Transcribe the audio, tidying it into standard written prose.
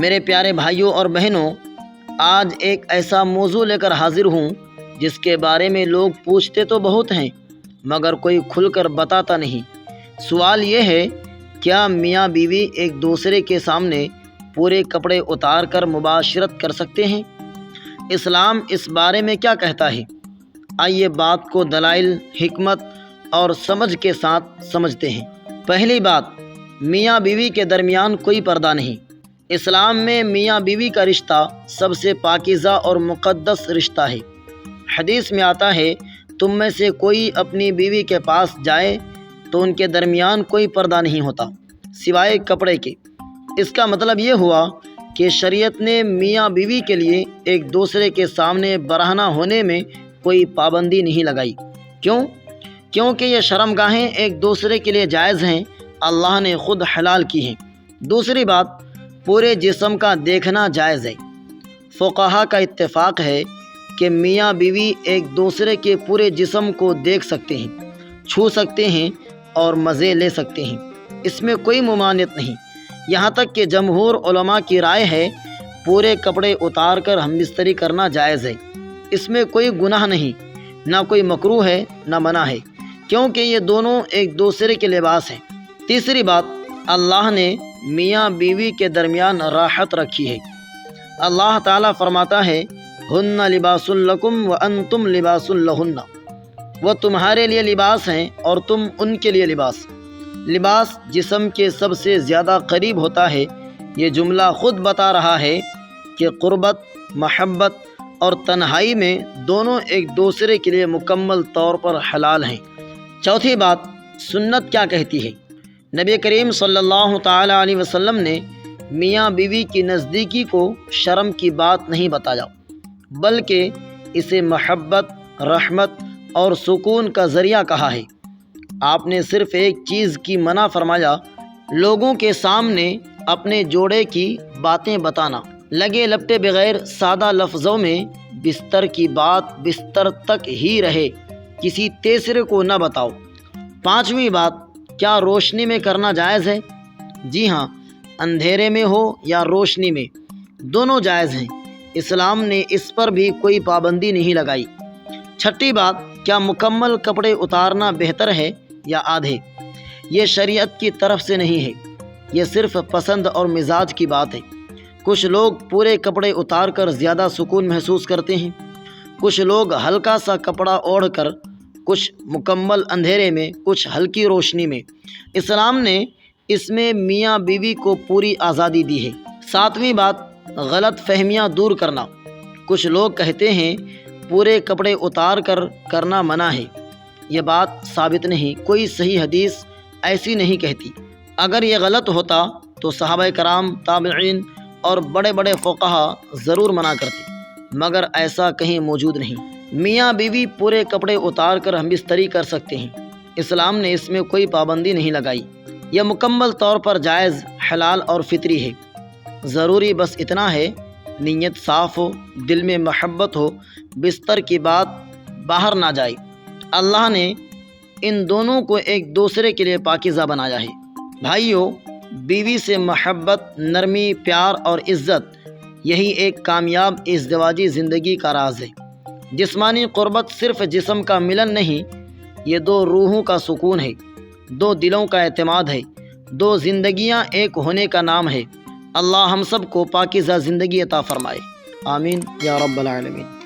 میرے پیارے بھائیوں اور بہنوں، آج ایک ایسا موضوع لے کر حاضر ہوں جس کے بارے میں لوگ پوچھتے تو بہت ہیں مگر کوئی کھل کر بتاتا نہیں۔ سوال یہ ہے، کیا میاں بیوی ایک دوسرے کے سامنے پورے کپڑے اتار کر مباشرت کر سکتے ہیں؟ اسلام اس بارے میں کیا کہتا ہے؟ آئیے بات کو دلائل، حکمت اور سمجھ کے ساتھ سمجھتے ہیں۔ پہلی بات، میاں بیوی کے درمیان کوئی پردہ نہیں۔ اسلام میں میاں بیوی کا رشتہ سب سے پاکیزہ اور مقدس رشتہ ہے۔ حدیث میں آتا ہے، تم میں سے کوئی اپنی بیوی کے پاس جائے تو ان کے درمیان کوئی پردہ نہیں ہوتا سوائے کپڑے کے۔ اس کا مطلب یہ ہوا کہ شریعت نے میاں بیوی کے لیے ایک دوسرے کے سامنے برہنہ ہونے میں کوئی پابندی نہیں لگائی۔ کیوں؟ کیونکہ یہ شرمگاہیں ایک دوسرے کے لیے جائز ہیں، اللہ نے خود حلال کی ہیں۔ دوسری بات، پورے جسم کا دیکھنا جائز ہے۔ فقہا کا اتفاق ہے کہ میاں بیوی ایک دوسرے کے پورے جسم کو دیکھ سکتے ہیں، چھو سکتے ہیں اور مزے لے سکتے ہیں۔ اس میں کوئی ممانعت نہیں۔ یہاں تک کہ جمہور علماء کی رائے ہے پورے کپڑے اتار کر ہم بستری کرنا جائز ہے۔ اس میں کوئی گناہ نہیں، نہ کوئی مکروہ ہے نہ منع ہے، کیونکہ یہ دونوں ایک دوسرے کے لباس ہیں۔ تیسری بات، اللہ نے میاں بیوی کے درمیان راحت رکھی ہے۔ اللہ تعالیٰ فرماتا ہے، ہن لباس لکم وانتم لباس لہن، وہ تمہارے لیے لباس ہیں اور تم ان کے لیے لباس۔ لباس جسم کے سب سے زیادہ قریب ہوتا ہے۔ یہ جملہ خود بتا رہا ہے کہ قربت، محبت اور تنہائی میں دونوں ایک دوسرے کے لیے مکمل طور پر حلال ہیں۔ چوتھی بات، سنت کیا کہتی ہے؟ نبی کریم صلی اللہ تعالیٰ علیہ وسلم نے میاں بیوی کی نزدیکی کو شرم کی بات نہیں بتایا، بلکہ اسے محبت، رحمت اور سکون کا ذریعہ کہا ہے۔ آپ نے صرف ایک چیز کی منع فرمایا، لوگوں کے سامنے اپنے جوڑے کی باتیں بتانا، لگے لپٹے بغیر سادہ لفظوں میں بستر کی بات بستر تک ہی رہے، کسی تیسرے کو نہ بتاؤ۔ پانچویں بات، کیا روشنی میں کرنا جائز ہے؟ جی ہاں، اندھیرے میں ہو یا روشنی میں، دونوں جائز ہیں۔ اسلام نے اس پر بھی کوئی پابندی نہیں لگائی۔ چھٹی بات، کیا مکمل کپڑے اتارنا بہتر ہے یا آدھے؟ یہ شریعت کی طرف سے نہیں ہے، یہ صرف پسند اور مزاج کی بات ہے۔ کچھ لوگ پورے کپڑے اتار کر زیادہ سکون محسوس کرتے ہیں، کچھ لوگ ہلکا سا کپڑا اوڑھ کر، کچھ مکمل اندھیرے میں، کچھ ہلکی روشنی میں۔ اسلام نے اس میں میاں بیوی کو پوری آزادی دی ہے۔ ساتویں بات، غلط فہمیاں دور کرنا۔ کچھ لوگ کہتے ہیں پورے کپڑے اتار کر کرنا منع ہے۔ یہ بات ثابت نہیں، کوئی صحیح حدیث ایسی نہیں کہتی۔ اگر یہ غلط ہوتا تو صحابہ کرام، تابعین اور بڑے بڑے فقہا ضرور منع کرتے، مگر ایسا کہیں موجود نہیں۔ میاں بیوی پورے کپڑے اتار کر ہم بستری کر سکتے ہیں۔ اسلام نے اس میں کوئی پابندی نہیں لگائی۔ یہ مکمل طور پر جائز، حلال اور فطری ہے۔ ضروری بس اتنا ہے، نیت صاف ہو، دل میں محبت ہو، بستر کی بات باہر نہ جائے۔ اللہ نے ان دونوں کو ایک دوسرے کے لیے پاکیزہ بنایا ہے۔ بھائیو، بیوی سے محبت، نرمی، پیار اور عزت، یہی ایک کامیاب ازدواجی زندگی کا راز ہے۔ جسمانی قربت صرف جسم کا ملن نہیں، یہ دو روحوں کا سکون ہے، دو دلوں کا اعتماد ہے، دو زندگیاں ایک ہونے کا نام ہے۔ اللہ ہم سب کو پاکیزہ زندگی عطا فرمائے، آمین یا رب العالمین۔